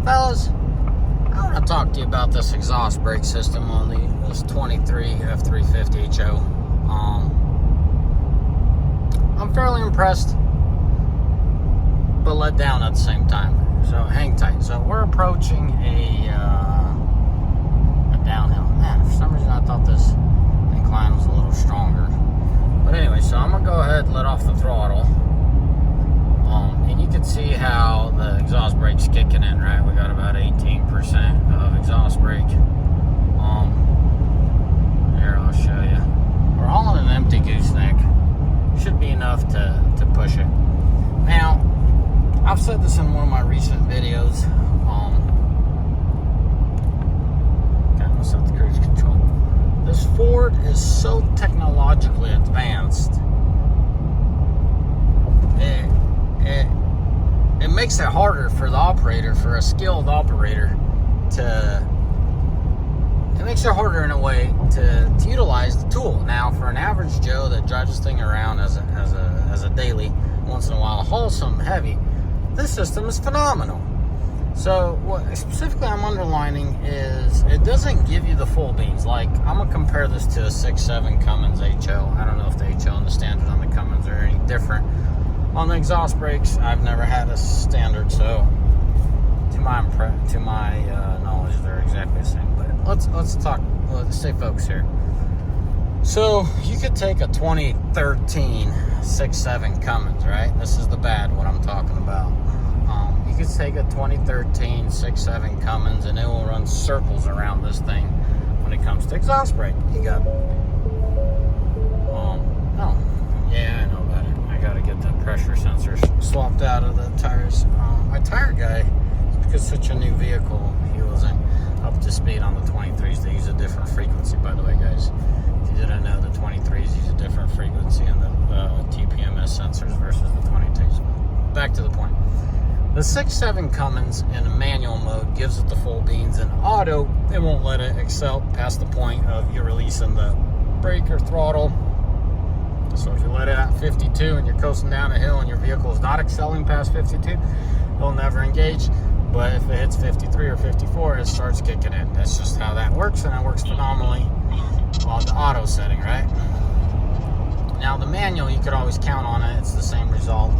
Fellas, I want to talk to you about this exhaust brake system on this 23 F350 HO. I'm fairly impressed, but let down at the same time. So hang tight. So we're approaching a downhill. Man, for some reason I thought this incline was a little stronger. But anyway, so I'm gonna go ahead and let off the throttle. And you can see how the exhaust brake's kicking in, right? We got about 18% of exhaust brake. Here, I'll show you. We're hauling an empty gooseneck. Should be enough to push it. Now, I've said this in one of my recent videos. Got myself the cruise control. This Ford is so technologically advanced. It makes it harder for the operator, for a skilled operator, it makes it harder in a way to utilize the tool. Now, for an average Joe that drives this thing around as a daily, once in a while, haul something heavy, this system is phenomenal. So what specifically I'm underlining is it doesn't give you the full beans. Like, I'm gonna compare this to a 6.7 Cummins HO. I don't know if the HO and the standard on the Cummins are any different. On the exhaust brakes, I've never had a standard, so to my knowledge, they're exactly the same. But let's stay focused here. So you could take a 2013 6.7 Cummins, right? This is the bad what I'm talking about. You could take a 2013 6.7 Cummins and it will run circles around this thing when it comes to exhaust brake. You got I know about it. I got to get the pressure sensors swapped out of the tires. My tire guy, because it's such a new vehicle, he wasn't up to speed on the 23s. They use a different frequency, by the way, guys. If you didn't know, the 23s use a different frequency in the TPMS sensors versus the 22s. Back to the point. The 6.7 Cummins in a manual mode gives it the full beans. In auto, it won't let it excel past the point of you releasing the brake or throttle. So if you let it at 52 and you're coasting down a hill and your vehicle is not excelling past 52, it'll never engage. But if it hits 53 or 54, it starts kicking in. That's just how that works, and it works phenomenally on the auto setting, right? Now, the manual, you could always count on it. It's the same result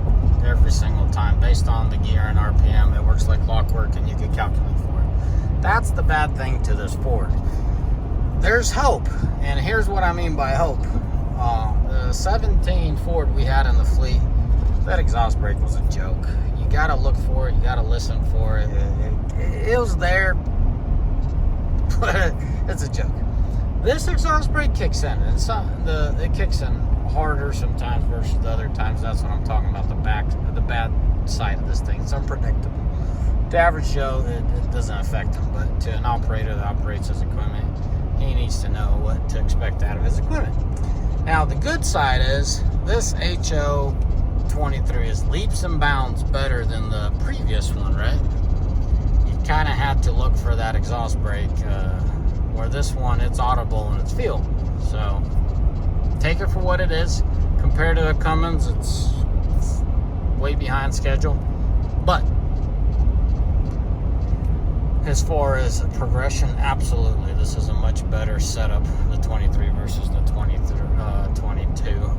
every single time. Based on the gear and RPM, it works like clockwork, and you can calculate for it. That's the bad thing to this Ford. There's hope, and here's what I mean by hope. The 17 Ford we had in the fleet, that exhaust brake was a joke. You gotta look for it, you gotta listen for it. It was there, but it's a joke. This exhaust brake kicks in, and it kicks in harder sometimes versus the other times. That's what I'm talking about, the bad side of this thing. It's unpredictable. To average Joe, it doesn't affect him, but to an operator that operates his equipment, he needs to know what to expect out of his equipment. Now, the good side is this HO 23 is leaps and bounds better than the previous one, right? You kind of had to look for that exhaust brake, where this one, it's audible and it's feel. So take it for what it is. Compared to the Cummins, it's way behind schedule. But as far as progression, absolutely, this is a much better setup, the 23 versus the 22.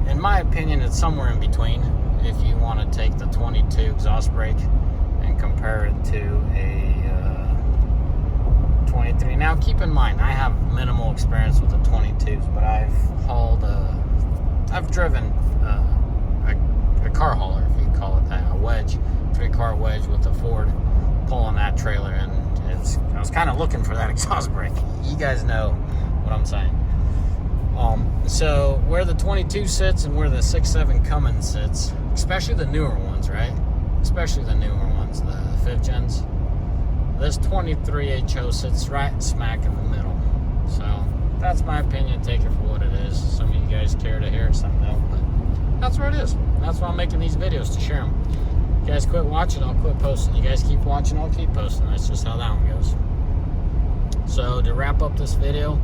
In my opinion, it's somewhere in between. If you want to take the 22 exhaust brake and compare it to a 23. Now, keep in mind, I have minimal experience with the 22s, but I've driven a car hauler, if you call it that, a wedge, 3-car wedge with a Ford, pulling that trailer, and I was kind of looking for that exhaust brake. You guys know what I'm saying. So where the 22 sits and where the 6.7 Cummins sits, especially the newer ones, right? Especially the newer ones, the 5th gens. This 23 HO sits right smack in the middle. So that's my opinion. Take it for what it is. Some of you guys care to hear it, some don't, but that's where it is. That's why I'm making these videos, to share them. You guys quit watching, I'll quit posting. You guys keep watching, I'll keep posting. That's just how that one goes. So to wrap up this video,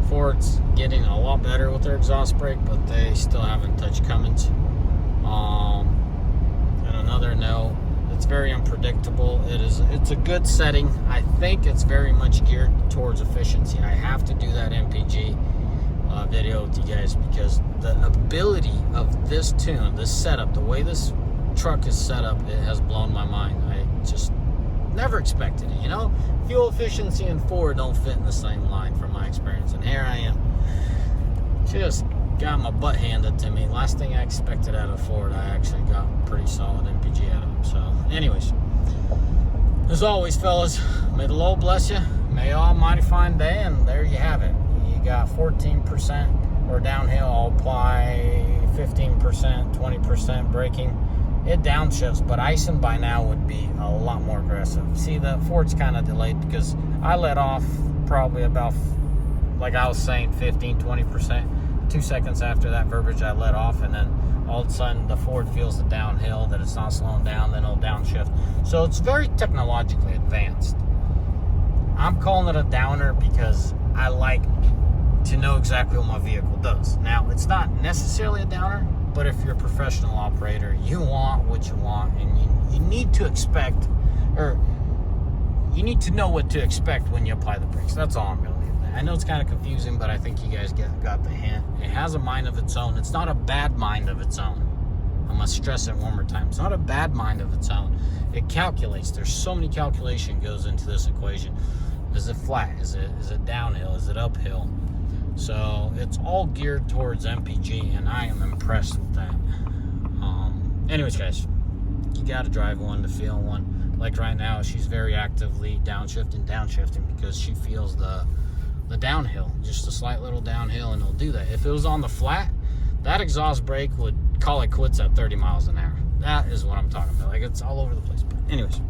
Ford's getting a lot better with their exhaust brake, but they still haven't touched Cummins. And another note, It's very unpredictable. It's a good setting. I think it's very much geared towards efficiency. I have to do that MPG video with you guys because the ability of this tune, this setup, the way this truck is set up, it has blown my mind. I just never expected it, you know? Fuel efficiency and Ford don't fit in the same line from my experience, and here I am. Just got my butt handed to me. Last thing I expected out of Ford, I actually got pretty solid MPG out of them. So, anyways, as always, fellas, may the Lord bless you. May you all mighty fine day, and there you have it. You got 14% or downhill. I'll apply 15%, 20% braking. It downshifts, but icing by now would be a lot more aggressive. See, the Ford's kind of delayed because I let off probably about, like I was saying, 15, 20%. 2 seconds after that verbiage, I let off, and then all of a sudden the Ford feels the downhill, that it's not slowing down, then it'll downshift. So it's very technologically advanced. I'm calling it a downer because I like to know exactly what my vehicle does. Now, it's not necessarily a downer, but if you're a professional operator, you want what you want, and you need to expect, or you need to know what to expect when you apply the brakes. That's all I'm going to leave there. I know it's kind of confusing, but I think you guys got the hint. It has a mind of its own. It's not a bad mind of its own. I must stress it one more time. It's not a bad mind of its own. It calculates. There's so many calculation goes into this equation. Is it flat? Is it downhill? Is it uphill? So it's all geared towards MPG, and I am impressed with that. Anyways, guys, you got to drive one to feel one. Like right now, she's very actively downshifting because she feels the downhill, just a slight little downhill, and it'll do that. If it was on the flat, that exhaust brake would call it quits at 30 miles an hour. That is what I'm talking about. Like, it's all over the place. But anyways,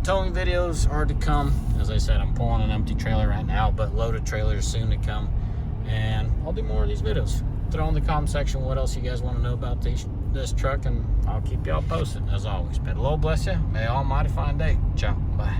towing videos are to come. As I said, I'm pulling an empty trailer right now, but loaded trailers soon to come, and I'll do more of these videos. Throw in the comment section what else you guys want to know about this truck, and I'll keep y'all posted as always. May the Lord bless you. May Almighty fine day. Ciao. Bye.